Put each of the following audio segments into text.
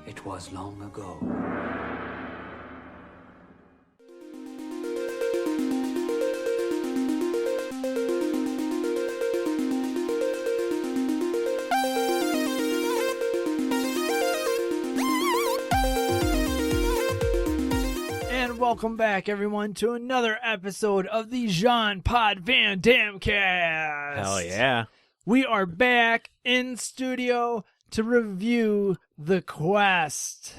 It was long ago. And welcome back, everyone, to another episode of the Jean Pod Van Dam Cast. Hell yeah. We are back in studio to review The Quest.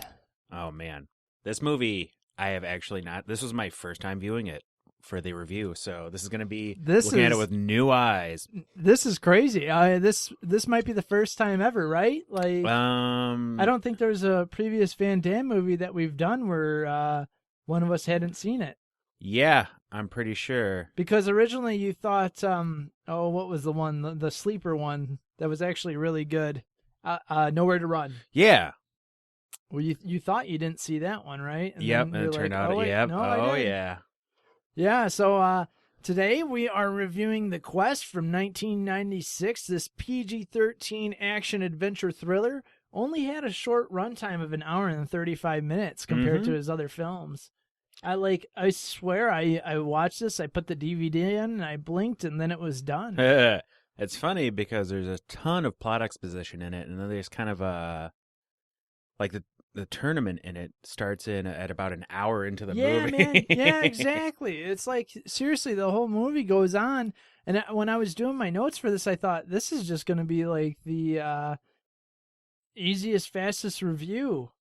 Oh, man. This movie, I have actually not... This was my first time viewing it for the review, so this is going to be looking at it with new eyes. This is crazy. This might be the first time ever, right? Like, I don't think there's a previous Van Damme movie that we've done where one of us hadn't seen it. Yeah, I'm pretty sure. Because originally you thought, what was the one, the sleeper one that was actually really good? Nowhere to Run. Yeah. Well, you thought you didn't see that one, right? And yep, then and it turned out, wait, yep. no, I didn't. Yeah. Yeah, so today we are reviewing The Quest from 1996. This PG-13 action-adventure thriller only had a short runtime of an hour and 35 minutes compared to his other films. I swear I watched this, I put the DVD in, and I blinked, and then it was done. It's funny because there's a ton of plot exposition in it, and then there's kind of like the tournament in it starts in at about an hour into the movie. Man. Yeah, exactly. It's like, seriously, the whole movie goes on, and when I was doing my notes for this, I thought, this is just going to be like the easiest, fastest review.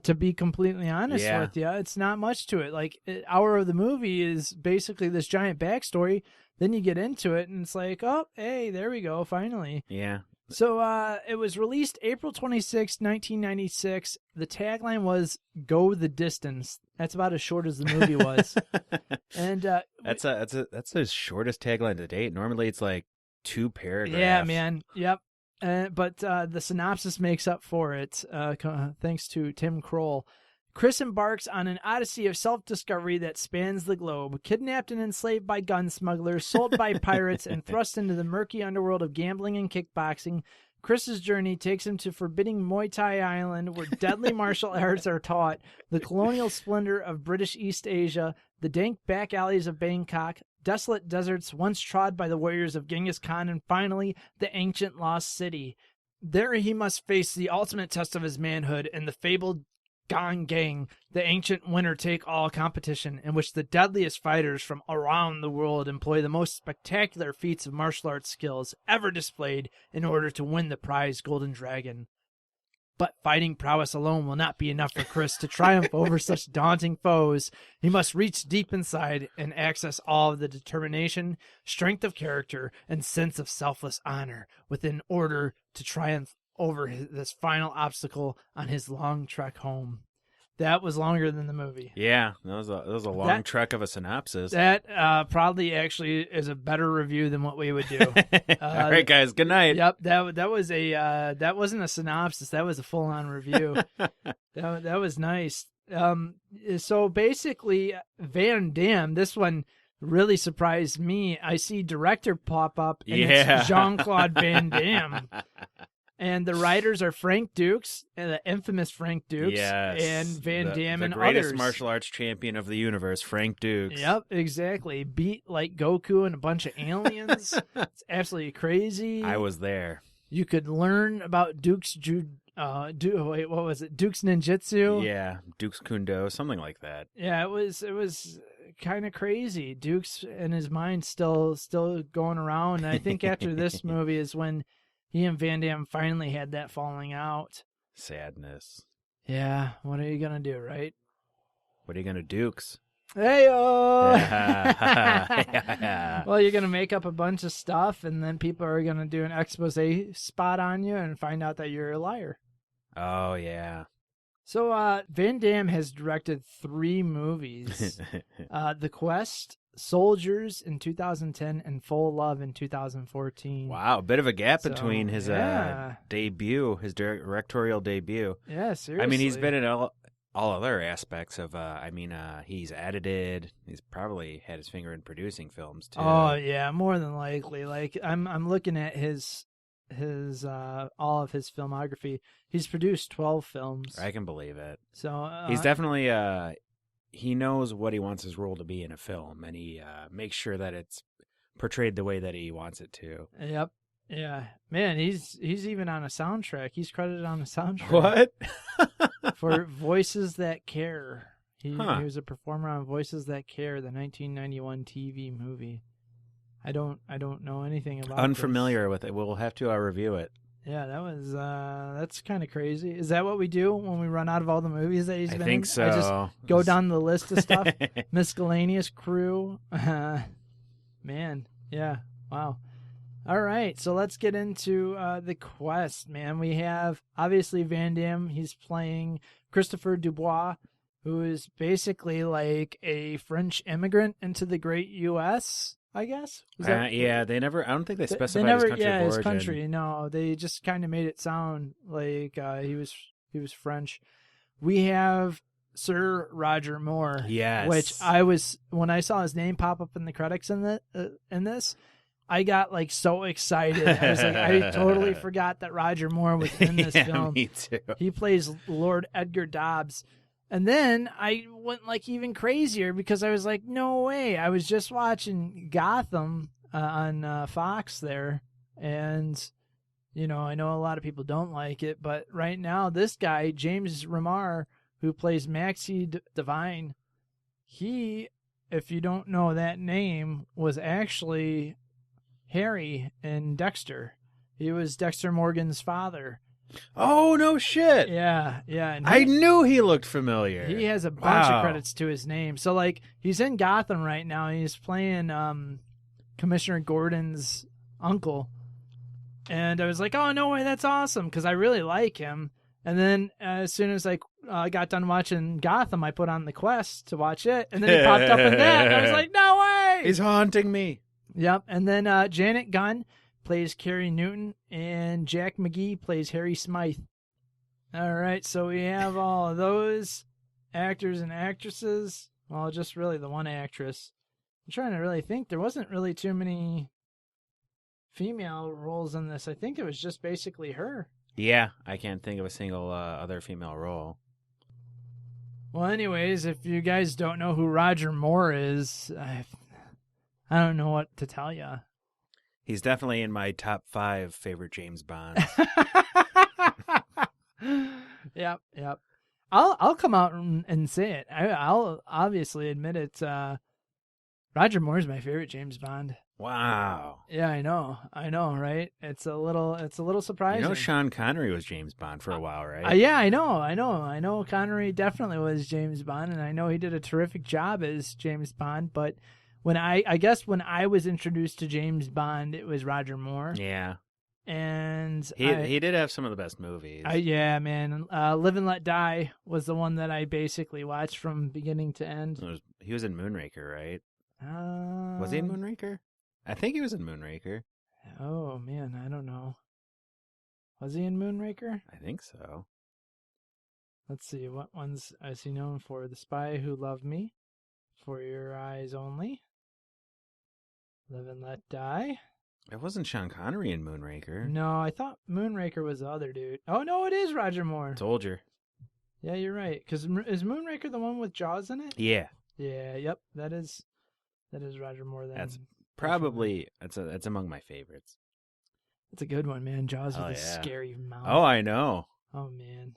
To be completely honest with you, it's not much to it. Like, an hour of the movie is basically this giant backstory. Then you get into it, and it's like, oh, hey, there we go, finally. Yeah. So it was released April 26, 1996. The tagline was "Go the distance." That's about as short as the movie was. And that's his shortest tagline to date. Normally, it's like 2 paragraphs. Yeah, man. Yep. But the synopsis makes up for it, thanks to Tim Kroll. Chris embarks on an odyssey of self-discovery that spans the globe. Kidnapped and enslaved by gun smugglers, sold by pirates, and thrust into the murky underworld of gambling and kickboxing, Chris's journey takes him to forbidding Muay Thai Island, where deadly martial arts are taught, the colonial splendor of British East Asia, the dank back alleys of Bangkok, desolate deserts once trod by the warriors of Genghis Khan, and finally, the ancient lost city. There he must face the ultimate test of his manhood in the fabled Gong Gang, the ancient winner-take-all competition in which the deadliest fighters from around the world employ the most spectacular feats of martial arts skills ever displayed in order to win the prize Golden Dragon. But fighting prowess alone will not be enough for Chris to triumph over such daunting foes. He must reach deep inside and access all of the determination, strength of character, and sense of selfless honor within order to triumph over this final obstacle on his long trek home. That was longer than the movie. Yeah, that was a long trek of a synopsis. That probably actually is a better review than what we would do. All right, guys. Good night. Yep, that was that wasn't a synopsis. That was a full on review. that was nice. So basically, Van Damme. This one really surprised me. I see director pop up, and it's Jean-Claude Van Damme. And the writers are Frank Dukes, the infamous Frank Dukes, and Van Damme and others. The greatest martial arts champion of the universe, Frank Dukes. Yep, exactly. Beat like Goku and a bunch of aliens. It's absolutely crazy. I was there. You could learn about Dukes what was it? Dukes Ninjutsu? Yeah, Dukes Kundo, something like that. Yeah, it was kind of crazy. Dukes in his mind still going around. And I think after this movie is when he and Van Damme finally had that falling out. Sadness. Yeah, what are you going to do, right? What are you going to Dukes? Hey-oh! Well, you're going to make up a bunch of stuff, and then people are going to do an expose spot on you and find out that you're a liar. Oh, yeah. So, Van Damme has directed 3 movies. The Quest, Soldiers in 2010, and Full Love in 2014. Wow, a bit of a gap between his debut, his directorial debut. Yeah, seriously. I mean, he's been in all other aspects of, he's edited. He's probably had his finger in producing films, too. Oh, yeah, more than likely. Like, I'm looking at his his all of his filmography. He's produced 12 films. I can believe it. So He's definitely he knows what he wants his role to be in a film, and he makes sure that it's portrayed the way that he wants it to. Yep. Yeah. Man, he's even on a soundtrack. He's credited on a soundtrack. What? For Voices That Care. He was a performer on Voices That Care, the 1991 TV movie. I don't know anything about Unfamiliar with it. We'll have to review it. Yeah, that's kind of crazy. Is that what we do when we run out of all the movies that he's been in? I think so. I just go down the list of stuff. Miscellaneous crew. Man, yeah, wow. All right, so let's get into the quest, man. We have, obviously, Van Damme. He's playing Christopher Dubois, who is basically like a French immigrant into the great U.S., I guess. Yeah, they never. I don't think they specified his country of origin. His country. No, they just kind of made it sound like he was French. We have Sir Roger Moore. Yes. Which when I saw his name pop up in the credits in this, I got like so excited. I was like, I totally forgot that Roger Moore was in this film. Me too. He plays Lord Edgar Dobbs. And then I went like even crazier because I was like, no way. I was just watching Gotham on Fox there. And, I know a lot of people don't like it. But right now, this guy, James Remar, who plays Maxie Devine, he, if you don't know that name, was actually Harry in Dexter. He was Dexter Morgan's father. Oh, no shit. Yeah. And I knew he looked familiar. He has a bunch of credits to his name. So, like, he's in Gotham right now. He's playing Commissioner Gordon's uncle. And I was like, oh, no way, that's awesome, because I really like him. And then as soon as I got done watching Gotham, I put on The Quest to watch it. And then he popped up in that. And I was like, no way. He's haunting me. Yep. And then Janet Gunn plays Carrie Newton, and Jack McGee plays Harry Smythe. All right, so we have all of those actors and actresses. Well, just really the one actress. I'm trying to really think. There wasn't really too many female roles in this. I think it was just basically her. Yeah, I can't think of a single other female role. Well, anyways, if you guys don't know who Roger Moore is, I don't know what to tell you. He's definitely in my top 5 favorite James Bonds. Yep. I'll come out and say it. I'll obviously admit it. Roger Moore's my favorite James Bond. Wow. Yeah, I know, right? It's a little surprising. Sean Connery was James Bond for a while, right? Yeah, I know. Connery definitely was James Bond, and I know he did a terrific job as James Bond. But when I guess when I was introduced to James Bond, it was Roger Moore. Yeah. And he did have some of the best movies. Yeah, man. Live and Let Die was the one that I basically watched from beginning to end. He was in Moonraker, right? Was he in Moonraker? I think he was in Moonraker. Oh, man, I don't know. Was he in Moonraker? I think so. Let's see, what ones is he known for? The Spy Who Loved Me, For Your Eyes Only, Live and Let Die. It wasn't Sean Connery in Moonraker. No, I thought Moonraker was the other dude. Oh, no, it is Roger Moore. Told you. Yeah, you're right. Because is Moonraker the one with Jaws in it? Yeah. Yeah, yep, that is Roger Moore then. That's probably, that's among my favorites. It's a good one, man. Jaws with a scary mouth. Oh, I know. Oh, man.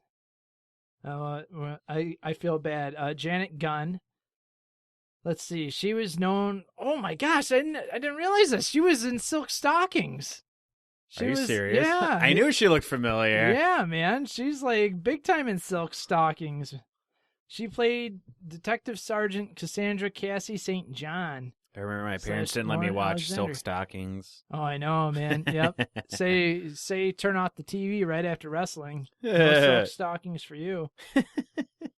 I feel bad. Janet Gunn. Let's see. She was known. Oh my gosh! I didn't realize this. She was in Silk Stockings. Are you serious? Yeah. I knew she looked familiar. Yeah, man. She's like big time in Silk Stockings. She played Detective Sergeant Cassandra Cassie St. John. I remember my parents didn't let me watch Silk Stockings. Oh, I know, man. Yep. say turn off the TV right after wrestling. No Silk Stockings for you.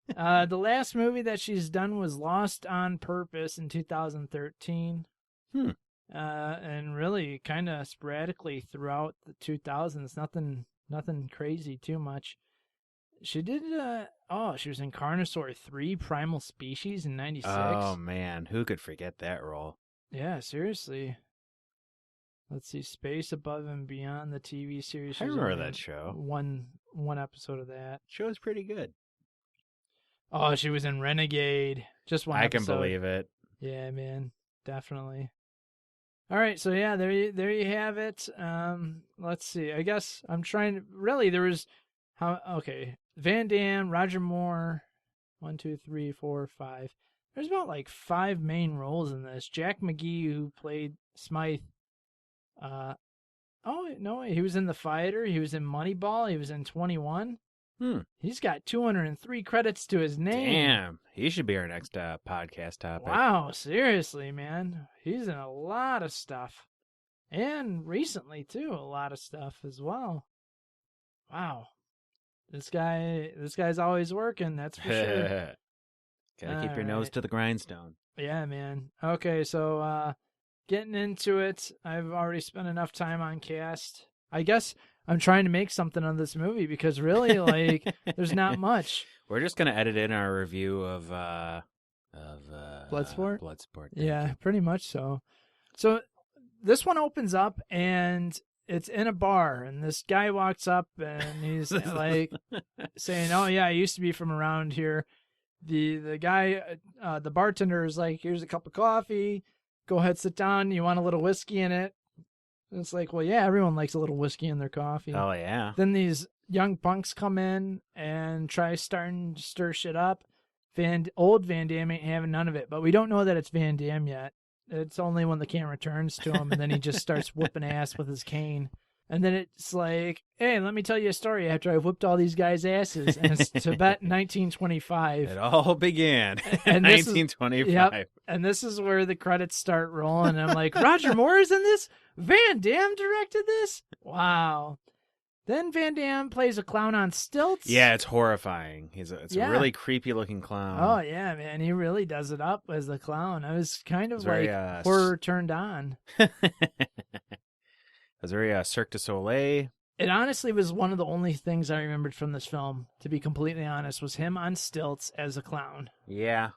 The last movie that she's done was Lost on Purpose in 2013. And really kind of sporadically throughout the 2000s. Nothing crazy too much. She did, she was in Carnosaur 3 Primal Species in 96. Oh, man. Who could forget that role? Yeah, seriously. Let's see, Space Above and Beyond, the TV series. I remember that show. One episode of that. Show's pretty good. Oh, she was in Renegade. Just one episode. I can believe it. Yeah, man, definitely. All right, so yeah, there you have it. Let's see. I guess I'm trying to. Really, there was Van Damme, Roger Moore. 1, 2, 3, 4, 5. There's about like 5 main roles in this. Jack McGee, who played Smythe. He was in The Fighter. He was in Moneyball. He was in 21. He's got 203 credits to his name. Damn, he should be our next podcast topic. Wow, seriously, man. He's in a lot of stuff. And recently, too, a lot of stuff as well. Wow. This guy's always working, that's for sure. Gotta keep your nose to the grindstone. Yeah, man. Okay, so getting into it, I've already spent enough time on cast. I guess I'm trying to make something of this movie because really, like, there's not much. We're just gonna edit in our review of Bloodsport. Bloodsport. Yeah, pretty much so. So this one opens up and it's in a bar, and this guy walks up and he's like saying, "Oh yeah, I used to be from around here." The guy, the bartender is like, "Here's a cup of coffee. Go ahead, sit down. You want a little whiskey in it?" And it's like, well, yeah, everyone likes a little whiskey in their coffee. Oh yeah. Then these young punks come in and try starting to stir shit up. Old Van Damme ain't having none of it, but we don't know that it's Van Damme yet. It's only when the camera turns to him, and then he just starts whooping ass with his cane. And then it's like, hey, let me tell you a story after I whooped all these guys' asses. And it's Tibet 1925. It all began in And 1925. Yep. And this is where the credits start rolling. And I'm like, Roger Moore is in this? Van Damme directed this? Wow. Then Van Damme plays a clown on stilts. Yeah, it's horrifying. It's a really creepy looking clown. Oh, yeah, man. He really does it up as the clown. I was kind of very, horror turned on. It was very Cirque du Soleil. It honestly was one of the only things I remembered from this film, to be completely honest, was him on stilts as a clown. Yeah.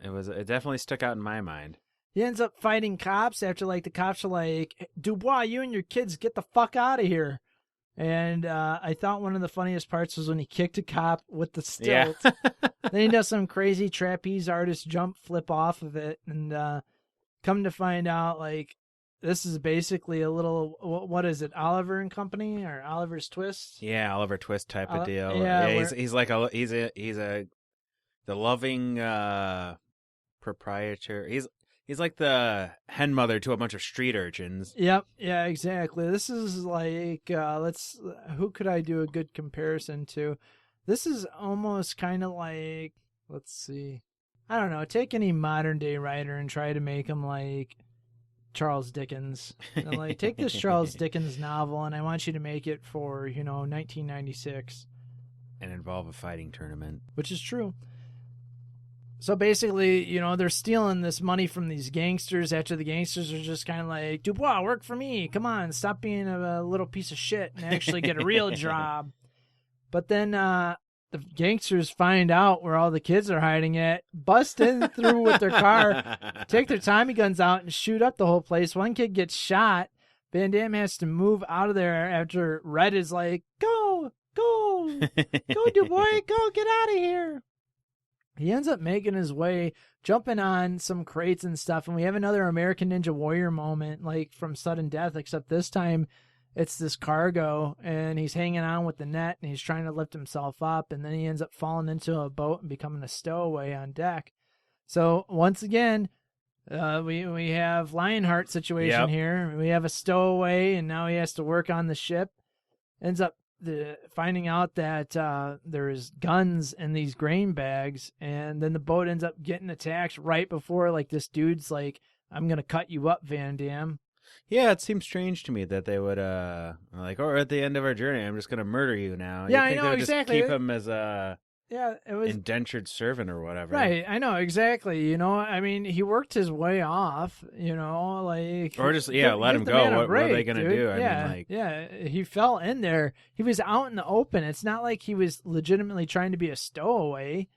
It definitely stuck out in my mind. He ends up fighting cops after, like, the cops are like, "Dubois, you and your kids get the fuck out of here." And I thought one of the funniest parts was when he kicked a cop with the stilt. Yeah. Then he does some crazy trapeze artist jump flip off of it. And come to find out, like, this is basically a little, what is it, Oliver and Company or Oliver's Twist? Yeah, Oliver Twist type of deal. Yeah, he's like the loving proprietor. He's like the hen mother to a bunch of street urchins. Yep, yeah, exactly. This is like who could I do a good comparison to? This is almost kind of like, let's see, I don't know, take any modern day writer and try to make him like Charles Dickens. And like, take this Charles Dickens novel and I want you to make it for, 1996. And involve a fighting tournament. Which is true. So basically, they're stealing this money from these gangsters after the gangsters are just kind of like, "Dubois, work for me. Come on, stop being a little piece of shit and actually get a real job." But then the gangsters find out where all the kids are hiding at, bust in through with their car, take their Tommy guns out and shoot up the whole place. One kid gets shot. Van Damme has to move out of there after Red is like, go, Dubois, go, get out of here. He ends up making his way, jumping on some crates and stuff, and we have another American Ninja Warrior moment, like from Sudden Death, except this time it's this cargo, and he's hanging on with the net, and he's trying to lift himself up, and then he ends up falling into a boat and becoming a stowaway on deck. So, once again, we have Lionheart situation here. We have a stowaway, and now he has to work on the ship. Ends up finding out that there's guns in these grain bags, and then the boat ends up getting attacked right before, like, this dude's like, "I'm gonna cut you up, Van Damme." Yeah, it seems strange to me that they would like, "Oh, at the end of our journey, I'm just gonna murder you now." Yeah, I know, they would exactly. Just keep him as a it was indentured servant or whatever. Right, I know, exactly. I mean, he worked his way off, like... Or just, let him go. What are they going to do? I mean, he fell in there. He was out in the open. It's not like he was legitimately trying to be a stowaway.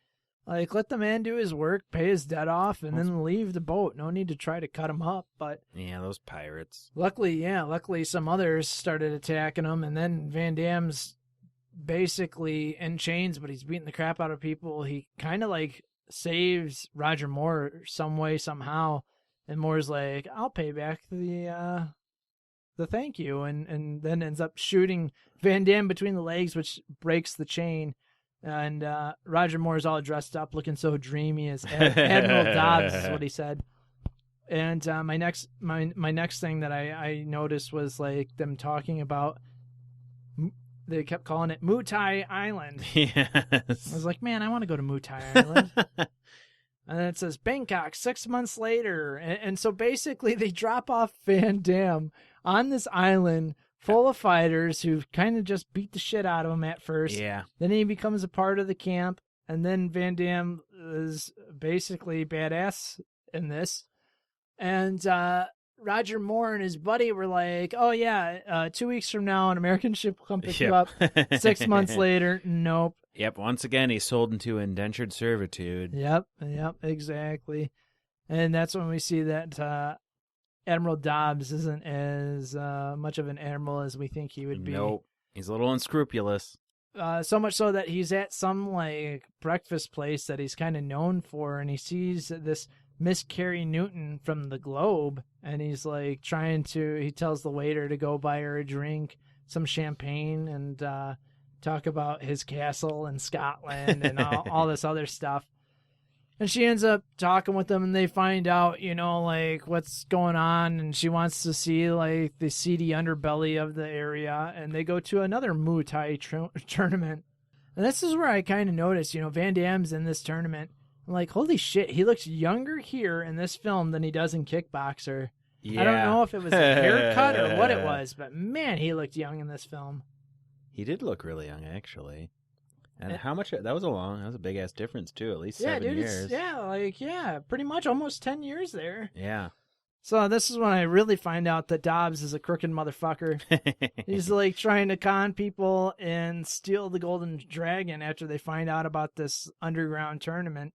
Like, let the man do his work, pay his debt off, and then leave the boat. No need to try to cut him up. But yeah, those pirates. luckily some others started attacking him, and then Van Damme's basically in chains, but he's beating the crap out of people. He kind of like saves Roger Moore some way, somehow, and Moore's like, I'll pay back the thank you, and then ends up shooting Van Damme between the legs, which breaks the chain. And Roger Moore's all dressed up, looking so dreamy as Admiral Dobbs is what he said. And my next thing that I noticed was like them talking about. They kept calling it Mutai Island. Yes. I was like, man, I want to go to Mutai Island. And then it says Bangkok 6 months later, and so basically they drop off Van Damme on this island full of fighters who kind of just beat the shit out of him at first. Yeah. Then he becomes a part of the camp, and then Van Damme is basically badass in this. And Roger Moore and his buddy were like, oh yeah, 2 weeks from now an American ship will come pick you up. 6 months later, nope. Yep, once again he's sold into indentured servitude. Yep, exactly. And that's when we see that Admiral Dobbs isn't as much of an admiral as we think he would be. Nope. He's a little unscrupulous. So much so that he's at some like breakfast place that he's kind of known for, and he sees this Miss Carrie Newton from the Globe, and he's like he tells the waiter to go buy her a drink, some champagne, and talk about his castle in Scotland and all this other stuff. And she ends up talking with them, and they find out, like what's going on, and she wants to see like the seedy underbelly of the area, and they go to another Muay Thai tournament. And this is where I kind of noticed, Van Damme's in this tournament. I'm like, holy shit, he looks younger here in this film than he does in Kickboxer. Yeah. I don't know if it was a haircut or what it was, but man, he looked young in this film. He did look really young, actually. And how much? That was a big ass difference too. At least 7 years. Pretty much almost 10 years there. Yeah. So this is when I really find out that Dobbs is a crooked motherfucker. He's like trying to con people and steal the Golden Dragon after they find out about this underground tournament.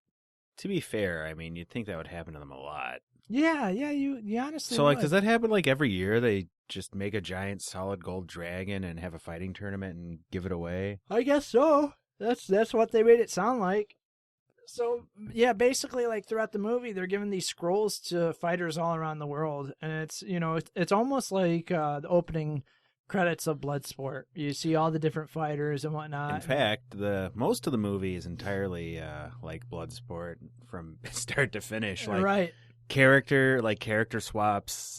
To be fair, I mean, you'd think that would happen to them a lot. Yeah, you honestly. So, like, does that happen like every year? They just make a giant solid gold dragon and have a fighting tournament and give it away? I guess so. That's what they made it sound like. So, yeah, basically, like, throughout the movie, they're giving these scrolls to fighters all around the world. And it's almost like the opening credits of Bloodsport. You see all the different fighters and whatnot. In fact, most of the movie is entirely like Bloodsport from start to finish. Like, right. Character swaps,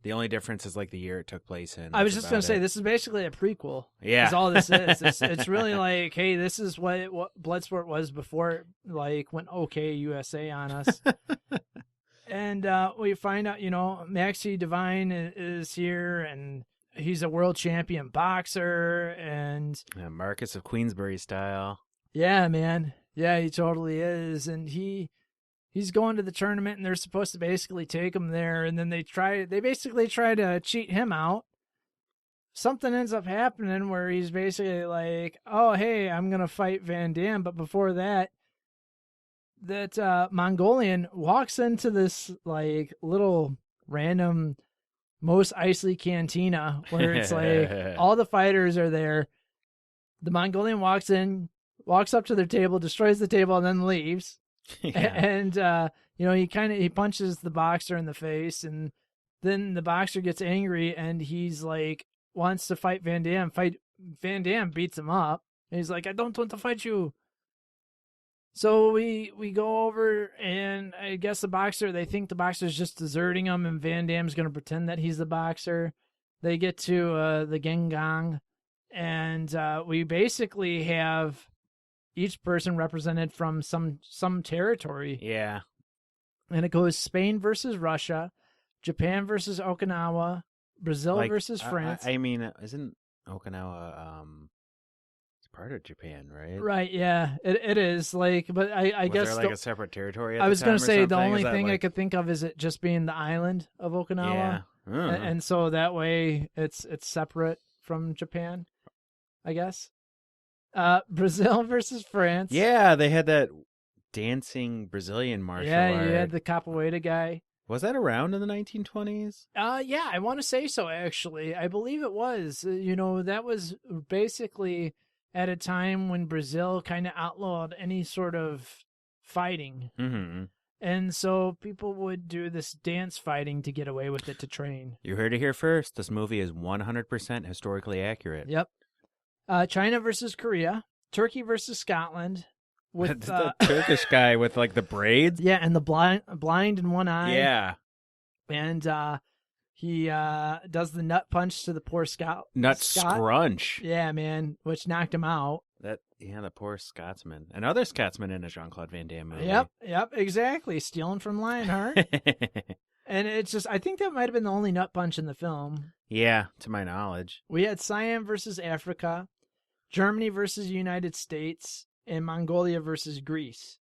the only difference is like the year it took place in. I was just going to say, this is basically a prequel. Yeah. Is all this is. It's really like, hey, this is what Bloodsport was before it like went okay USA on us. And we find out, Maxie Devine is here, and he's a world champion boxer, and Marcus of Queensberry style. Yeah, man. Yeah, he totally is. And he's going to the tournament, and they're supposed to basically take him there, and then they basically try to cheat him out. Something ends up happening where he's basically like, oh, hey, I'm going to fight Van Damme. But before that Mongolian walks into this like little random Mos Eisley cantina where it's like all the fighters are there. The Mongolian walks in, walks up to their table, destroys the table, and then leaves. Yeah. And he punches the boxer in the face, and then the boxer gets angry and he's like wants to fight Van Damme. Van Damme beats him up, and he's like, I don't want to fight you. So we go over, and I guess they think the boxer's just deserting him, and Van Damme's going to pretend that he's the boxer. They get to the Gengang, and we basically have each person represented from some territory. Yeah. And it goes Spain versus Russia, Japan versus Okinawa, Brazil versus France. I mean, isn't Okinawa it's part of Japan, right? Right, yeah. It is. But I was guess there like a separate territory at I was going to say the only thing I could think of is it just being the island of Okinawa. Yeah. And so that way it's separate from Japan, I guess. Brazil versus France. Yeah, they had that dancing Brazilian martial Yeah, art. you had the capoeira guy. Was that around in the 1920s? Yeah, I want to say so, actually. I believe it was. That was basically at a time when Brazil kind of outlawed any sort of fighting. Mm-hmm. And so people would do this dance fighting to get away with it to train. You heard it here first. This movie is 100% historically accurate. Yep. China versus Korea. Turkey versus Scotland. With the Turkish guy with like the braids. Yeah, and the blind in one eye. Yeah. And he does the nut punch to the poor Scott. Scrunch. Yeah, man, which knocked him out. The poor Scotsman. Another Scotsman in a Jean-Claude Van Damme movie. Yep, exactly. Stealing from Lionheart. And it's just, I think that might have been the only nut punch in the film. Yeah, to my knowledge. We had Siam versus Africa, Germany versus United States, and Mongolia versus Greece.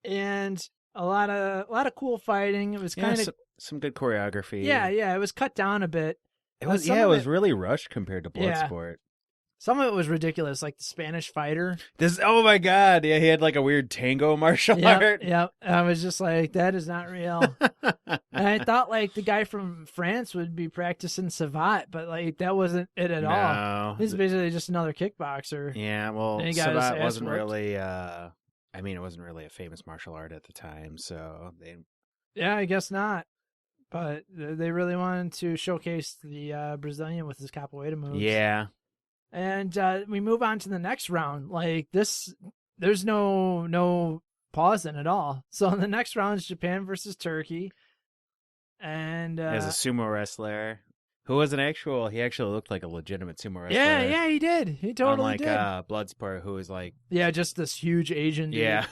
And a lot of cool fighting. It was kind of some good choreography. Yeah, it was cut down a bit. It was really rushed compared to Bloodsport. Yeah. Some of it was ridiculous, like the Spanish fighter. Oh my god, yeah, he had like a weird tango martial art. Yep. I was just like, that is not real. And I thought like the guy from France would be practicing savate, but like that wasn't it at all. He's basically just another kickboxer. Yeah, well, savate wasn't really it wasn't really a famous martial art at the time, so Yeah, I guess not. But they really wanted to showcase the Brazilian with his capoeira moves. Yeah. And we move on to the next round. Like this, there's no pausing at all. So the next round is Japan versus Turkey. And as a sumo wrestler who was he actually looked like a legitimate sumo wrestler. Yeah, he did. He totally did. Unlike Bloodsport, who was like... Yeah, just this huge Asian dude. Yeah.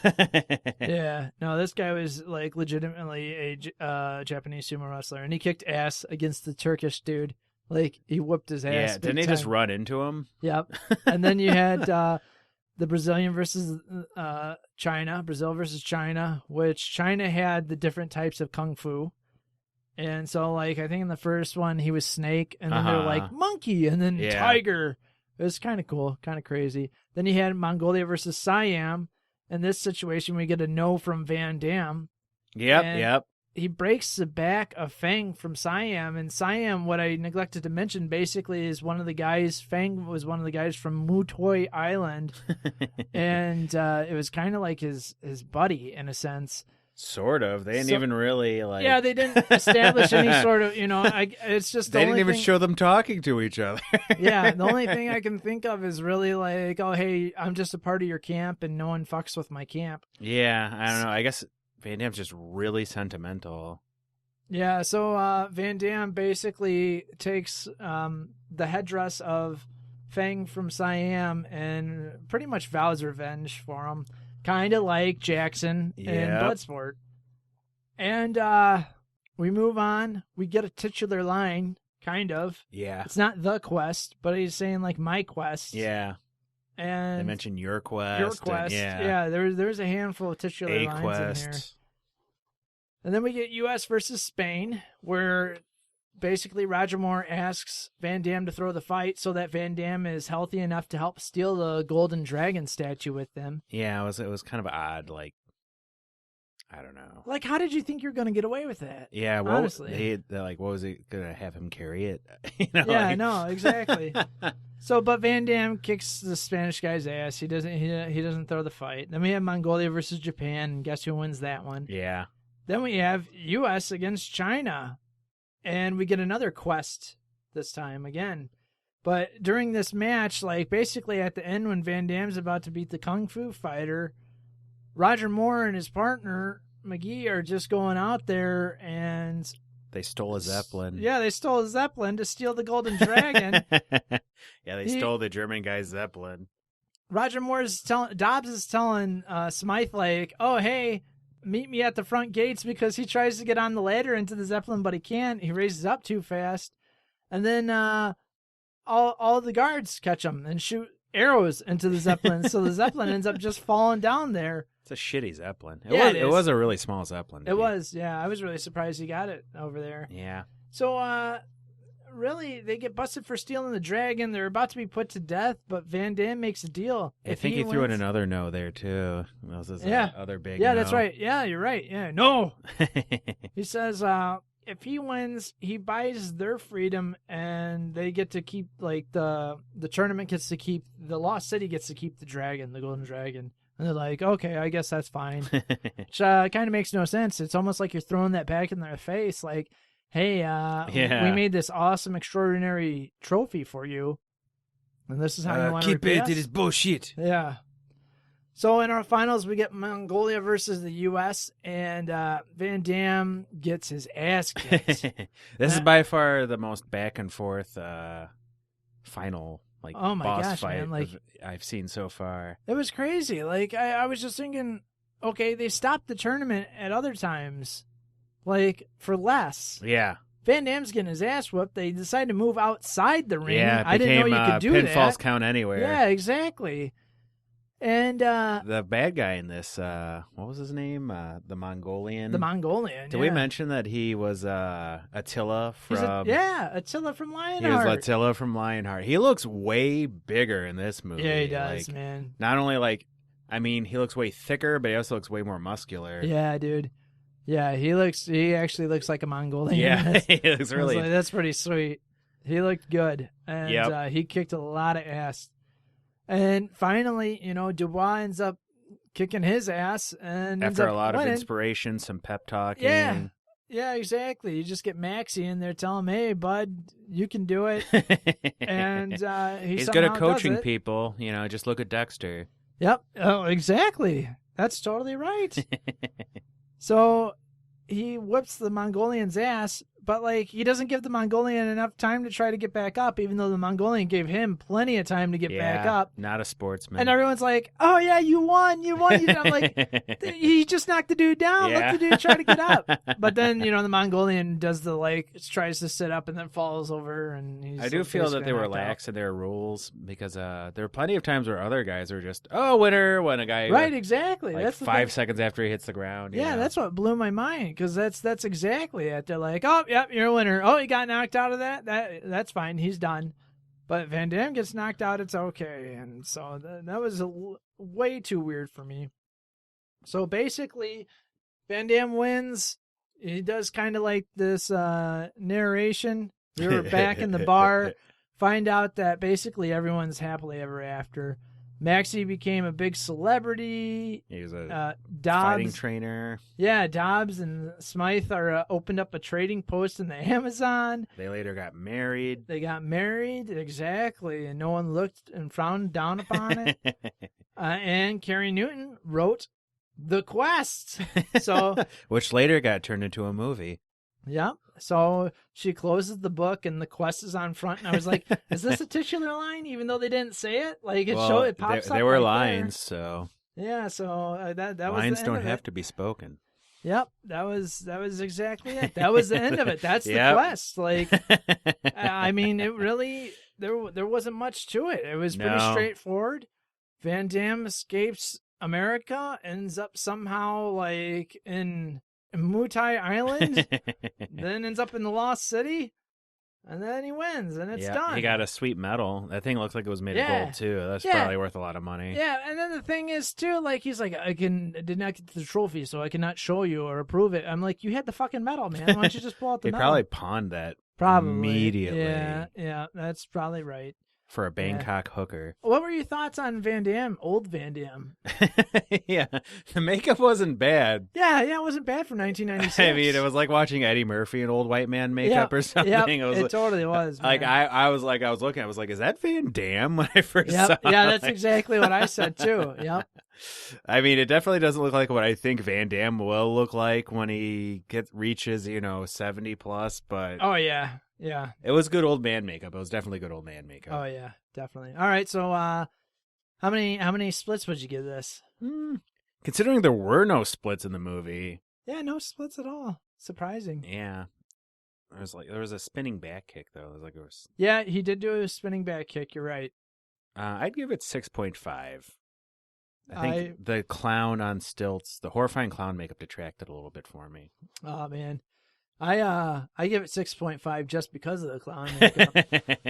Yeah. No, this guy was like legitimately a Japanese sumo wrestler. And he kicked ass against the Turkish dude. Like, he whooped his ass. Yeah, didn't he just run into him? Yep. And then you had the Brazilian versus China. Brazil versus China, which China had the different types of kung fu. And so, like, I think in the first one, he was snake, and then they're like monkey, and then tiger. It was kind of cool, kind of crazy. Then you had Mongolia versus Siam. In this situation, we get a no from Van Damme. Yep. He breaks the back of Fang from Siam, and Siam, what I neglected to mention, basically is one of the guys. Fang was one of the guys from Mutoi Island, and it was kind of like his buddy in a sense. Sort of. They didn't even really like. Yeah, they didn't establish any sort of. It's just they didn't even show them talking to each other. Yeah, the only thing I can think of is really like, oh hey, I'm just a part of your camp, and no one fucks with my camp. Yeah, I don't know. I guess Van Damme's just really sentimental. Yeah, so Van Damme basically takes the headdress of Fang from Siam and pretty much vows revenge for him, kind of like Jackson in Bloodsport. And we move on. We get a titular line, kind of. Yeah. It's not the quest, but he's saying like my quest. Yeah. And they mentioned your quest. Your quest. Yeah, there's a handful of titular lines quest. in here. And then we get U.S. versus Spain, where basically Roger Moore asks Van Damme to throw the fight so that Van Damme is healthy enough to help steal the Golden Dragon statue with them. Yeah, it was kind of odd. Like, I don't know. Like, how did you think you were going to get away with that? Yeah, well, honestly. They're like, what was he going to have him carry it? Yeah, no, exactly. So, but Van Damme kicks the Spanish guy's ass. He doesn't throw the fight. Then we have Mongolia versus Japan, and guess who wins that one? Yeah. Then we have U.S. against China, and we get another quest this time again. But during this match, like basically at the end when Van Damme's about to beat the Kung Fu fighter, Roger Moore and his partner, McGee, are just going out there and... They stole a Zeppelin. Yeah, they stole a Zeppelin to steal the Golden Dragon. Yeah, they stole the German guy's Zeppelin. Roger Dobbs is telling Smythe, like, oh, hey... meet me at the front gates, because he tries to get on the ladder into the Zeppelin, but he can't. He raises up too fast. And then all the guards catch him and shoot arrows into the Zeppelin. So the Zeppelin ends up just falling down there. It's a shitty Zeppelin. It was a really small Zeppelin. It was, yeah. I was really surprised he got it over there. Yeah. So really, they get busted for stealing the dragon. They're about to be put to death, but Van Damme makes a deal. I think he threw in another no there, too. That was other big Yeah, no. that's right. Yeah, you're right. Yeah, no. He says if he wins, he buys their freedom, and they get to keep, like, the tournament gets to keep, the Lost City gets to keep the dragon, the golden dragon. And they're like, okay, I guess that's fine. Which kind of makes no sense. It's almost like you're throwing that back in their face, like, hey, we made this awesome, extraordinary trophy for you, and this is how you want to keep it. It is bullshit. Yeah. So in our finals, we get Mongolia versus the U.S., and Van Damme gets his ass kicked. This is by far the most back and forth final, like, oh my boss gosh, fight man, like, I've seen so far. It was crazy. Like, I was just thinking, okay, they stopped the tournament at other times, like, for less. Yeah. Van Damme's getting his ass whooped. They decided to move outside the ring. Yeah, I didn't know you could do that. Pinfalls count anywhere. Yeah, exactly. And the bad guy in this, what was his name? The Mongolian. The Mongolian. Did we mention that he was Attila from? Attila from Lionheart. He was Attila from Lionheart. He looks way bigger in this movie. Yeah, he does, like, man. Not only he looks way thicker, but he also looks way more muscular. Yeah, dude. Yeah, he actually looks like a Mongolian. Yeah, he looks really. Like, that's pretty sweet. He looked good, and he kicked a lot of ass. And finally, Dubois ends up kicking his ass, and after a lot winning. of inspiration, some pep talking. Yeah, exactly. You just get Maxie in there, tell him, "Hey, bud, you can do it." And he's good at coaching people. Just look at Dexter. Yep. Oh, exactly. That's totally right. So he whips the Mongolian's ass, but, like, he doesn't give the Mongolian enough time to try to get back up, even though the Mongolian gave him plenty of time to get back up. Not a sportsman. And everyone's like, oh, yeah, you won. I'm like, he just knocked the dude down. Yeah. Let the dude try to get up. But then, the Mongolian does tries to sit up and then falls over. And I do feel that they were lax in their rules, because there were plenty of times where other guys were just, winner, when a guy... Right, exactly. Like, that's 5 seconds after he hits the ground. Yeah, that's what blew my mind, because that's exactly it. They're like, oh, yep, you're a winner. Oh, he got knocked out of that? That's fine. He's done. But Van Damme gets knocked out. It's okay. And so that was way too weird for me. So basically, Van Damme wins. He does kind of like this narration. We were back in the bar. Find out that basically everyone's happily ever after. Maxie became a big celebrity. He was a Dobbs, fighting trainer. Yeah, Dobbs and Smythe are opened up a trading post in the Amazon. They later got married. Exactly. And no one looked and frowned down upon it. And Carrie Newton wrote The Quest. So, which later got turned into a movie. Yeah. So she closes the book and the quest is on front. And I was like, is this a titular line? Even though they didn't say it? Like, it pops up. There were right lines, there. So. Yeah. So that was lines the end don't of have it. to be spoken. Yep. That was exactly it. That was the end of it. That's the quest. Like, I mean, it really, there wasn't much to it. It was pretty straightforward. Van Damme escapes America, ends up somehow like in Mutai Island, then ends up in the Lost City, and then he wins, and it's done. He got a sweet medal. That thing looks like it was made of gold, too. That's probably worth a lot of money. Yeah, and then the thing is, too, like, he's like, I did not get the trophy, so I cannot show you or approve it. I'm like, you had the fucking medal, man. Why don't you just pull out the medal? He probably pawned that immediately. Yeah, that's probably right. For a Bangkok hooker. What were your thoughts on Van Damme, old Van Damme? Yeah, the makeup wasn't bad. Yeah, it wasn't bad for 1996. I mean, it was like watching Eddie Murphy in old white man makeup or something. Yeah, it totally was. Man. Like I was looking, I was like, is that Van Damme when I first saw it? Yeah, that's exactly what I said too. Yep. I mean, it definitely doesn't look like what I think Van Damme will look like when he reaches 70 plus, but oh yeah. Yeah. It was good old man makeup. It was definitely good old man makeup. Oh yeah, definitely. All right, so how many splits would you give this? Considering there were no splits in the movie. Yeah, no splits at all. Surprising. Yeah. There was a spinning back kick though. Yeah, he did do a spinning back kick, you're right. I'd give it 6.5. I think the clown on stilts, the horrifying clown makeup detracted a little bit for me. Oh man. I give it 6.5 just because of the clown makeup.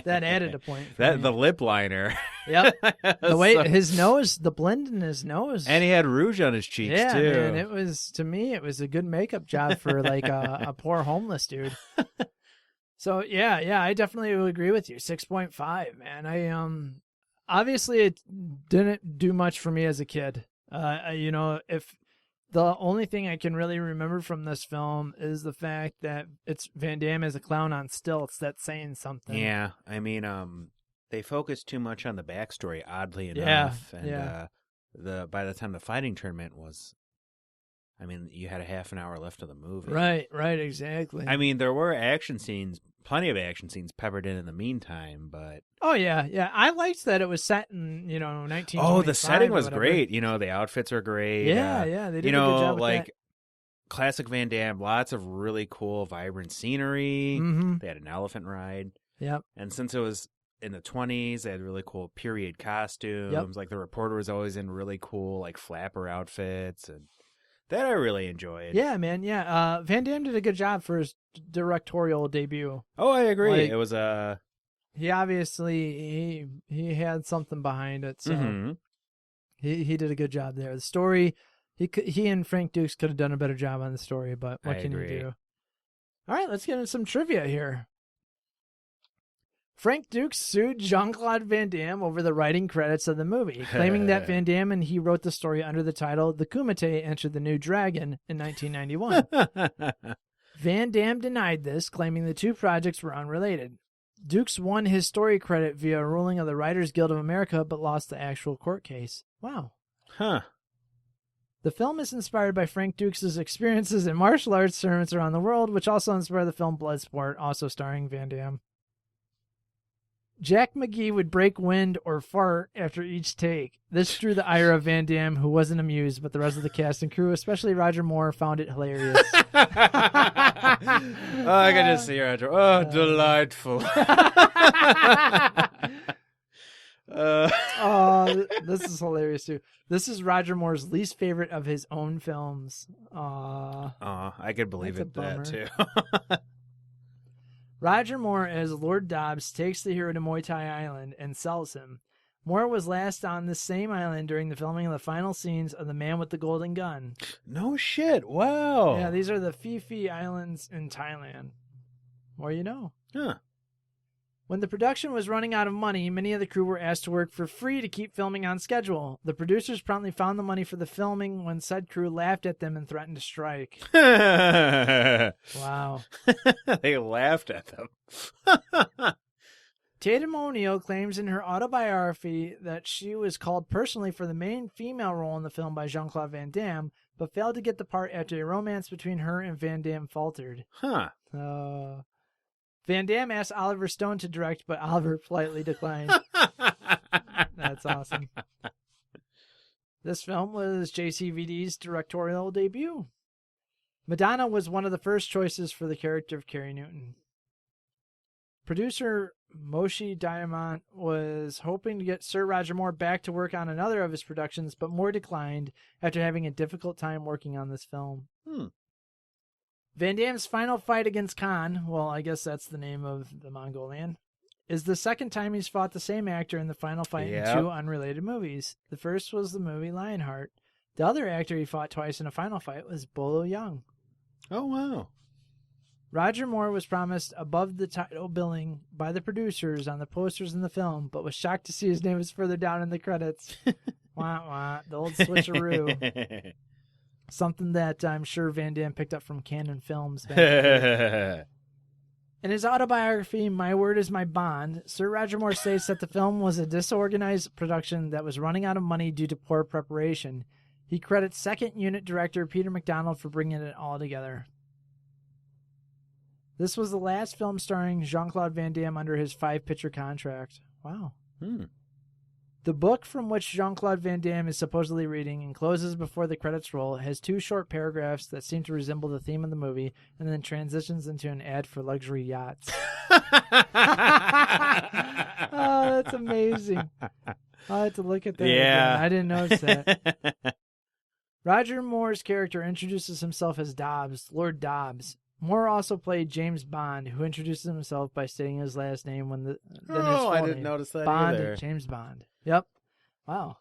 That added a point. For me. The lip liner. Yep. The way his nose, the blend in his nose, and he had rouge on his cheeks yeah, too. man, it was, to me, it was a good makeup job for like a poor homeless dude. So yeah, I definitely would agree with you. 6.5, man. Obviously it didn't do much for me as a kid. If the only thing I can really remember from this film is the fact that it's Van Damme as a clown on stilts. That's saying something. Yeah, I mean, they focused too much on the backstory, oddly enough. And by the time the fighting tournament was, I mean, you had a half an hour left of the movie. Right, exactly. I mean, there were action scenes, plenty of action scenes peppered in the meantime, but... Oh, yeah. I liked that it was set in, 1925. Oh, the setting was great. The outfits are great. Yeah, they did a good job with that. Classic Van Damme, lots of really cool, vibrant scenery. Mm-hmm. They had an elephant ride. Yep. And since it was in the 20s, they had really cool period costumes. Yep. Like, the reporter was always in really cool, like, flapper outfits, and that I really enjoyed. Yeah, man, yeah. Van Damme did a good job for his directorial debut. Oh, I agree. Like, it was a... He obviously, he had something behind it, so he did a good job there. The story, he and Frank Dukes could have done a better job on the story, but what can you do? All right, let's get into some trivia here. Frank Dukes sued Jean-Claude Van Damme over the writing credits of the movie, claiming that Van Damme and he wrote the story under the title The Kumite Entered the New Dragon in 1991. Van Damme denied this, claiming the two projects were unrelated. Dukes won his story credit via a ruling of the Writers Guild of America, but lost the actual court case. Wow. Huh. The film is inspired by Frank Dukes' experiences in martial arts tournaments around the world, which also inspired the film Bloodsport, also starring Van Damme. Jack McGee would break wind or fart after each take. This drew the ire of Van Damme, who wasn't amused, but the rest of the cast and crew, especially Roger Moore, found it hilarious. I can just see Roger. Oh, delightful. This is hilarious, too. This is Roger Moore's least favorite of his own films. I could believe that, too. Roger Moore, as Lord Dobbs, takes the hero to Muay Thai Island and sells him. Moore was last on this same island during the filming of the final scenes of The Man with the Golden Gun. No shit. Wow. Yeah, these are the Phi Phi Islands in Thailand. More you know. Huh. When the production was running out of money, many of the crew were asked to work for free to keep filming on schedule. The producers promptly found the money for the filming when said crew laughed at them and threatened to strike. Wow. They laughed at them. Tatum O'Neal claims in her autobiography that she was called personally for the main female role in the film by Jean-Claude Van Damme, but failed to get the part after a romance between her and Van Damme faltered. Huh. Van Damme asked Oliver Stone to direct, but Oliver politely declined. That's awesome. This film was JCVD's directorial debut. Madonna was one of the first choices for the character of Carrie Newton. Producer Moshe Diamant was hoping to get Sir Roger Moore back to work on another of his productions, but Moore declined after having a difficult time working on this film. Van Damme's final fight against Khan, well, I guess that's the name of the Mongolian, is the second time he's fought the same actor in the final fight in two unrelated movies. The first was the movie Lionheart. The other actor he fought twice in a final fight was Bolo Young. Oh, wow. Roger Moore was promised above the title billing by the producers on the posters in the film, but was shocked to see his name was further down in the credits. Wah, wah, the old switcheroo. Something that I'm sure Van Damme picked up from Canon Films. In his autobiography, My Word is My Bond, Sir Roger Moore states that the film was a disorganized production that was running out of money due to poor preparation. He credits second unit director Peter MacDonald for bringing it all together. This was the last film starring Jean-Claude Van Damme under his 5-picture contract. Wow. The book from which Jean-Claude Van Damme is supposedly reading and closes before the credits roll has 2 short paragraphs that seem to resemble the theme of the movie and then transitions into an ad for luxury yachts. Oh, that's amazing. I'll have to look at that again. I didn't notice that. Roger Moore's character introduces himself as Dobbs, Lord Dobbs. Moore also played James Bond, who introduces himself by stating his last name then his full I didn't name. notice that Bond, either. James Bond. Yep. Wow.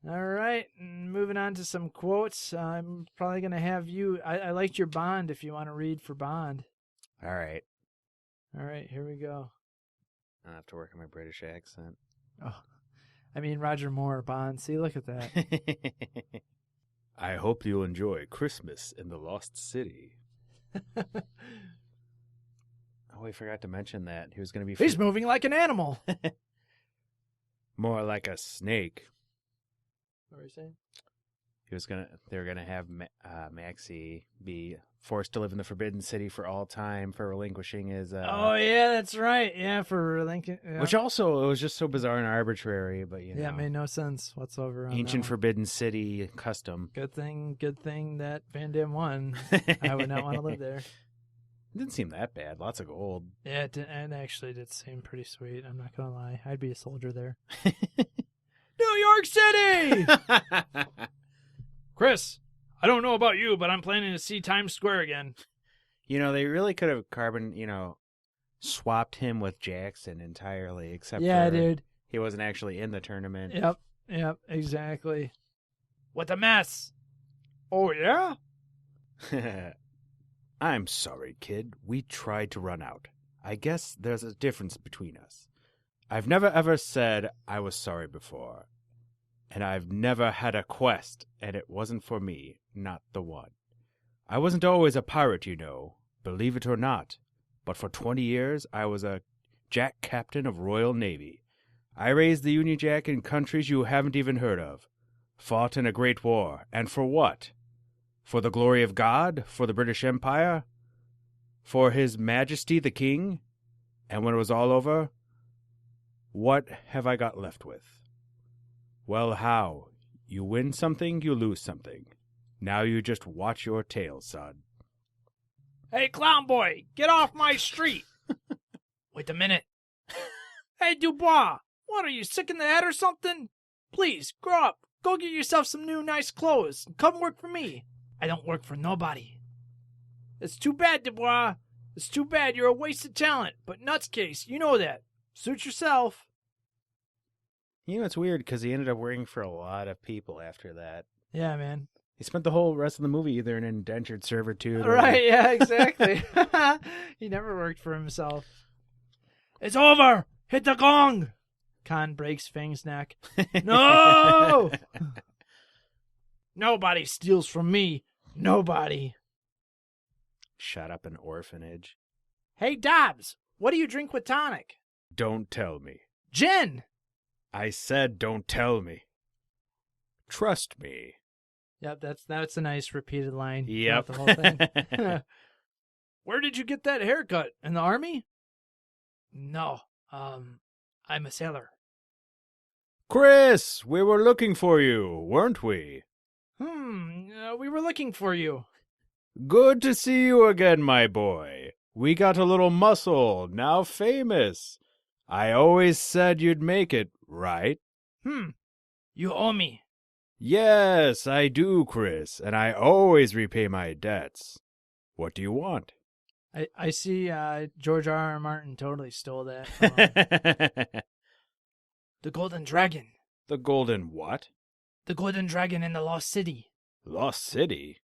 All right. Moving on to some quotes. I'm probably going to have you. I liked your Bond if you want to read for Bond. All right. All right. Here we go. I have to work on my British accent. Oh, I mean, Roger Moore, Bond. See, look at that. I hope you'll enjoy Christmas in the Lost City. Oh, we forgot to mention that. He was going to be... He's moving like an animal. More like a snake. What were you saying? They were gonna have Maxie be forced to live in the Forbidden City for all time for relinquishing his. Oh yeah, that's right. Yeah, for relinquishing. Yeah. Which also it was just so bizarre and arbitrary, but you know, it made no sense whatsoever. Ancient Forbidden City custom. Good thing that Van Damme won. I would not want to live there. It didn't seem that bad. Lots of gold. Yeah, it actually did seem pretty sweet. I'm not gonna lie. I'd be a soldier there. New York City. Chris, I don't know about you, but I'm planning to see Times Square again. You know, they really could have swapped him with Jackson entirely, except dude. He wasn't actually in the tournament. Yep, exactly. What a mess. Oh, yeah? I'm sorry, kid. We tried to run out. I guess there's a difference between us. I've never ever said I was sorry before. And I've never had a quest, and it wasn't for me, not the one. I wasn't always a pirate, you know, believe it or not. But for 20 years, I was a Jack Captain of Royal Navy. I raised the Union Jack in countries you haven't even heard of. Fought in a great war, and for what? For the glory of God? For the British Empire? For His Majesty the King? And when it was all over, what have I got left with? Well, how? You win something, you lose something. Now you just watch your tail, son. Hey, clown boy, get off my street. Wait a minute. Hey, Dubois, what, are you sick in the head or something? Please, grow up. Go get yourself some new nice clothes and come work for me. I don't work for nobody. It's too bad, Dubois. It's too bad. You're a wasted talent. But nuts case, you know that. Suit yourself. You know, it's weird because he ended up working for a lot of people after that. Yeah, man. He spent the whole rest of the movie either in indentured servitude or... Right, yeah, exactly. He never worked for himself. It's over! Hit the gong! Khan breaks Fang's neck. No! Nobody steals from me. Nobody. Shut up an orphanage. Hey, Dobbs, what do you drink with tonic? Don't tell me. Gin! I said don't tell me. Trust me. Yep, that's a nice repeated line. Yep. The whole thing. Where did you get that haircut? In the army? No. I'm a sailor. Chris, we were looking for you, weren't we? We were looking for you. Good to see you again, my boy. We got a little muscle, now famous. I always said you'd make it, right? You owe me. Yes, I do, Chris, and I always repay my debts. What do you want? I see George R.R. Martin totally stole that from The Golden Dragon. The Golden what? The Golden Dragon in the Lost City. Lost City?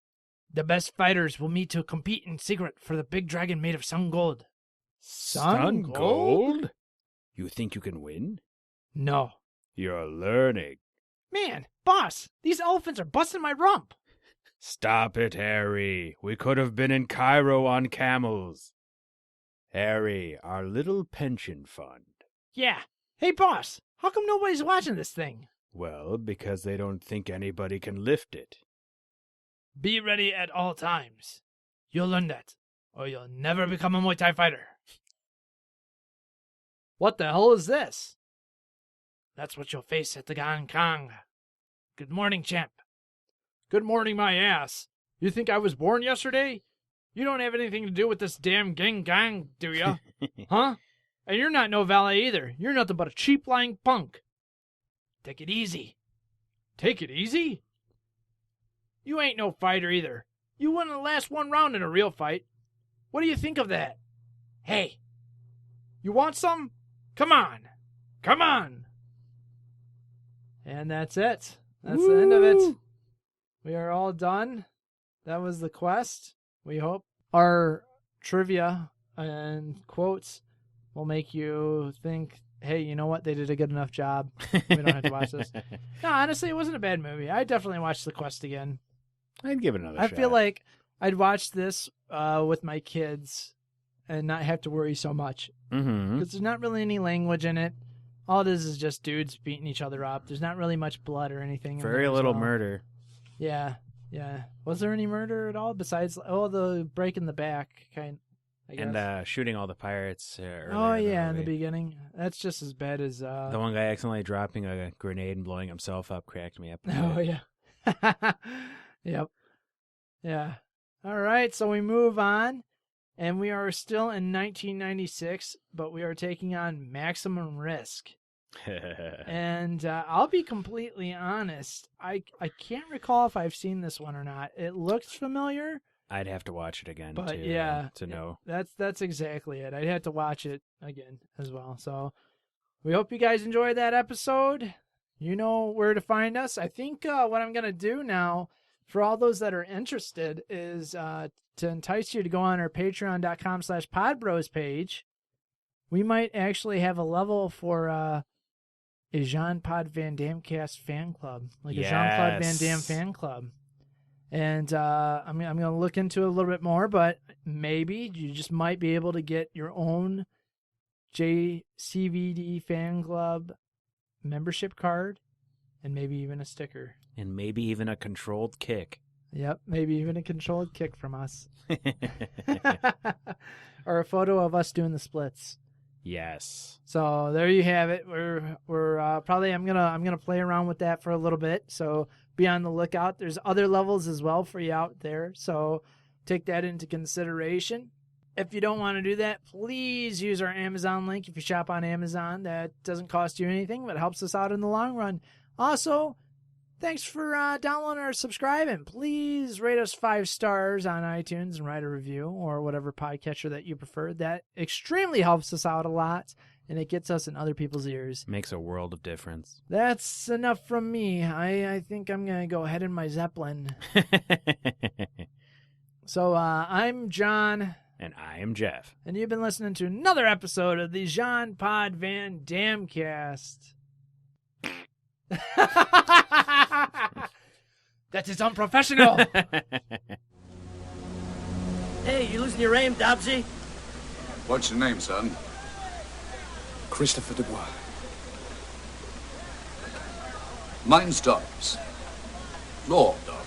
The best fighters will meet to compete in secret for the big dragon made of sun gold. Sun gold? You think you can win? No. You're learning. Man, boss, these elephants are busting my rump. Stop it, Harry. We could have been in Cairo on camels. Harry, our little pension fund. Yeah. Hey, boss, how come nobody's watching this thing? Well, because they don't think anybody can lift it. Be ready at all times. You'll learn that, or you'll never become a Muay Thai fighter. What the hell is this? That's what you'll face at the Gan Kang. Good morning, champ. Good morning, my ass. You think I was born yesterday? You don't have anything to do with this damn gang, do ya? Huh? And you're not no valet either. You're nothing but a cheap lying punk. Take it easy. Take it easy? You ain't no fighter either. You wouldn't last one round in a real fight. What do you think of that? Hey, you want some? Come on. Come on. And that's it. That's the end of it. We are all done. That was the quest. We hope our trivia and quotes will make you think, hey, you know what? They did a good enough job. We don't have to watch this. No, honestly, it wasn't a bad movie. I definitely watched The Quest again. I'd give it another shot. I feel like I'd watch this with my kids and not have to worry so much. Because there's not really any language in it. All it is just dudes beating each other up. There's not really much blood or anything. Very little murder. Yeah. Was there any murder at all besides the break in the back kind? I guess. And shooting all the pirates. In the beginning. That's just as bad as the one guy accidentally dropping a grenade and blowing himself up cracked me up. Oh yeah. Yep. Yeah. All right, so we move on, and we are still in 1996, but we are taking on Maximum Risk. And I'll be completely honest, I can't recall if I've seen this one or not. It looks familiar. I'd have to watch it again to know. That's exactly it. I'd have to watch it again as well. So we hope you guys enjoyed that episode. You know where to find us. I think what I'm going to do now for all those that are interested is to entice you to go on our patreon.com/podbros page. We might actually have a level for a Jean-Pod Van Damme cast fan club, like a Jean-Claude Van Damme fan club. And I'm going to look into it a little bit more, but maybe you just might be able to get your own JCVD fan club membership card and maybe even a sticker. And maybe even a controlled kick. Yep, maybe even a controlled kick from us. Or a photo of us doing the splits. Yes. So there you have it. We're probably I'm gonna play around with that for a little bit. So be on the lookout. There's other levels as well for you out there. So take that into consideration. If you don't want to do that, please use our Amazon link. If you shop on Amazon, that doesn't cost you anything, but helps us out in the long run. Also, thanks for downloading or subscribing. Please rate us 5 stars on iTunes and write a review or whatever podcatcher that you prefer. That extremely helps us out a lot, and it gets us in other people's ears. Makes a world of difference. That's enough from me. I think I'm going to go head in my Zeppelin. So I'm John. And I am Jeff. And you've been listening to another episode of the Jean-Pod Van Damme cast. That is unprofessional. Hey, you losing your aim, Dobbsy? What's your name, son? Christopher Dubois. Mine's Dobbs. Lord Dobbs.